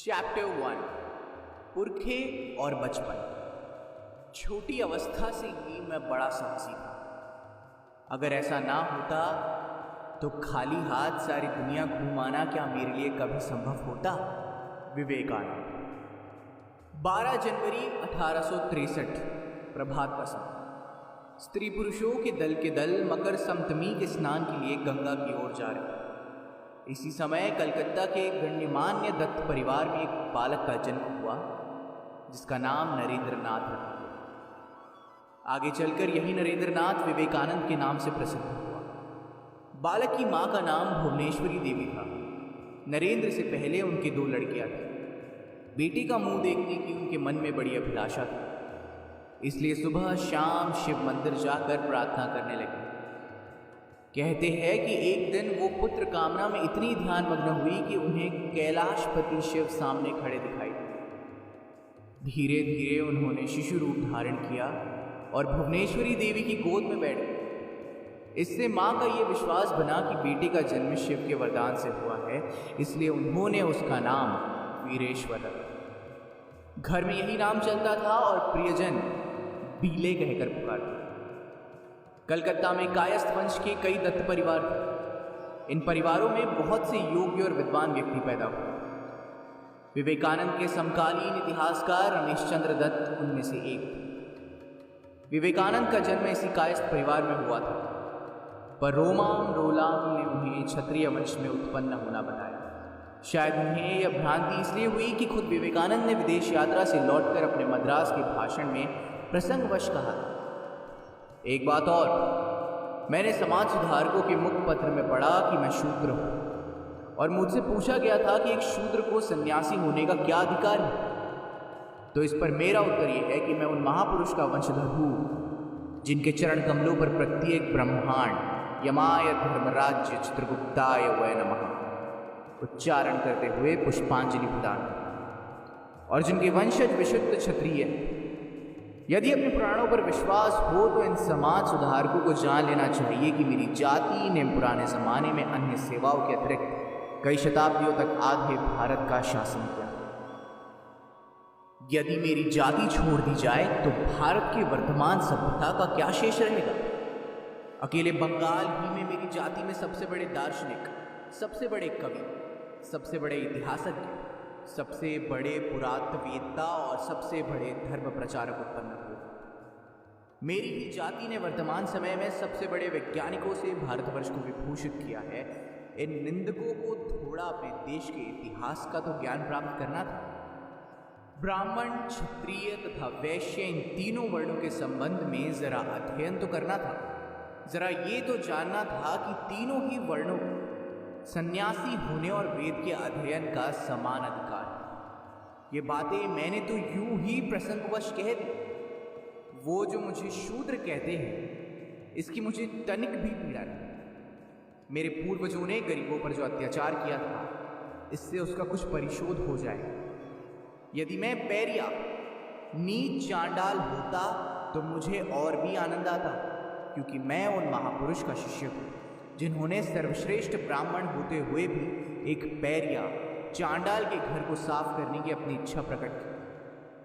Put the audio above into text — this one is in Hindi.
चैप्टर 1 पुरखे और बचपन। छोटी अवस्था से ही मैं बड़ा साहसी था। अगर ऐसा ना होता तो खाली हाथ सारी दुनिया घूमाना क्या मेरे लिए कभी संभव होता। विवेकानंद। 12 जनवरी 1863 प्रभात का समय। स्त्री पुरुषों के दल मकर संतमी के स्नान के लिए गंगा की ओर जा रहे। इसी समय कलकत्ता के गण्यमान्य दत्त परिवार में एक बालक का जन्म हुआ जिसका नाम नरेंद्रनाथ रखा गया। आगे चलकर यही नरेंद्रनाथ विवेकानंद के नाम से प्रसिद्ध हुआ। बालक की मां का नाम भुवनेश्वरी देवी था। नरेंद्र से पहले उनकी 2 लड़कियां थीं। बेटी का मुंह देखने की उनके मन में बड़ी अभिलाषा थी, इसलिए सुबह शाम शिव मंदिर जाकर प्रार्थना करने लगे। कहते हैं कि एक दिन वो पुत्र कामना में इतनी ध्यानमग्न हुई कि उन्हें कैलाशपति शिव सामने खड़े दिखाई दिए। धीरे धीरे उन्होंने शिशु रूप धारण किया और भुवनेश्वरी देवी की गोद में बैठ गए। इससे मां का ये विश्वास बना कि बेटी का जन्म शिव के वरदान से हुआ है, इसलिए उन्होंने उसका नाम वीरेश्वर रखा। घर में यही नाम चलता था और प्रियजन बीले कहकर पुकारते। कलकत्ता में कायस्थ वंश के कई दत्त परिवार थे। इन परिवारों में बहुत से योग्य और विद्वान व्यक्ति पैदा हुए। विवेकानंद के समकालीन इतिहासकार रमेश चंद्र दत्त उनमें से एक थे। विवेकानंद का जन्म इसी कायस्थ परिवार में हुआ था, पर रोमाम रोलाम ने उन्हें क्षत्रिय वंश में उत्पन्न होना बताया। शायद उन्हें यह भ्रांति इसलिए हुई कि खुद विवेकानंद ने विदेश यात्रा से लौटकर अपने मद्रास के भाषण में प्रसंगवश कहा था। एक बात और, मैंने समाज सुधारकों के मुखपत्र में पढ़ा कि मैं शूद्र हूं और मुझसे पूछा गया था कि एक शूद्र को सन्यासी होने का क्या अधिकार है। तो इस पर मेरा उत्तर यह है कि मैं उन महापुरुष का वंशधर हूं जिनके चरण कमलों पर प्रत्येक ब्रह्मांड यमाय धर्मराज्य चित्रगुप्ताय वै नमः उच्चारण करते हुए पुष्पांजलि प्रदान की, और जिनके वंशज विशुद्ध क्षत्रिय। यदि अपने पुराणों पर विश्वास हो तो इन समाज सुधारकों को जान लेना चाहिए कि मेरी जाति ने पुराने जमाने में अन्य सेवाओं के अतिरिक्त कई शताब्दियों तक आधे भारत का शासन किया। यदि मेरी जाति छोड़ दी जाए तो भारत की वर्तमान सभ्यता का क्या शेष रहेगा। अकेले बंगाल ही में मेरी जाति में सबसे बड़े दार्शनिक, सबसे बड़े कवि, सबसे बड़े इतिहासज्ञ, सबसे बड़े पुरातत्ववेत्ता और सबसे बड़े धर्म प्रचारक उत्पन्न हुए। मेरी ही जाति ने वर्तमान समय में सबसे बड़े वैज्ञानिकों से भारतवर्ष को विभूषित किया है। इन निंदकों को थोड़ा अपने देश के इतिहास का तो ज्ञान प्राप्त करना था। ब्राह्मण, क्षत्रिय तथा वैश्य इन तीनों वर्णों के संबंध में जरा अध्ययन तो करना था। जरा ये तो जानना था कि तीनों ही वर्णों सन्यासी होने और वेद के अध्ययन का समान अधिकार है। ये बातें मैंने तो यूं ही प्रसंगवश कह दी। वो जो मुझे शूद्र कहते हैं, इसकी मुझे तनिक भी पीड़ा नहीं। मेरे पूर्वजों ने गरीबों पर जो अत्याचार किया था, इससे उसका कुछ परिशोध हो जाए। यदि मैं पैरिया, नीच, चांडाल होता तो मुझे और भी आनंद आता, क्योंकि मैं उन महापुरुष का शिष्य हूं जिन्होंने सर्वश्रेष्ठ ब्राह्मण होते हुए भी एक पैरिया, चांडाल के घर को साफ करने की अपनी इच्छा प्रकट की।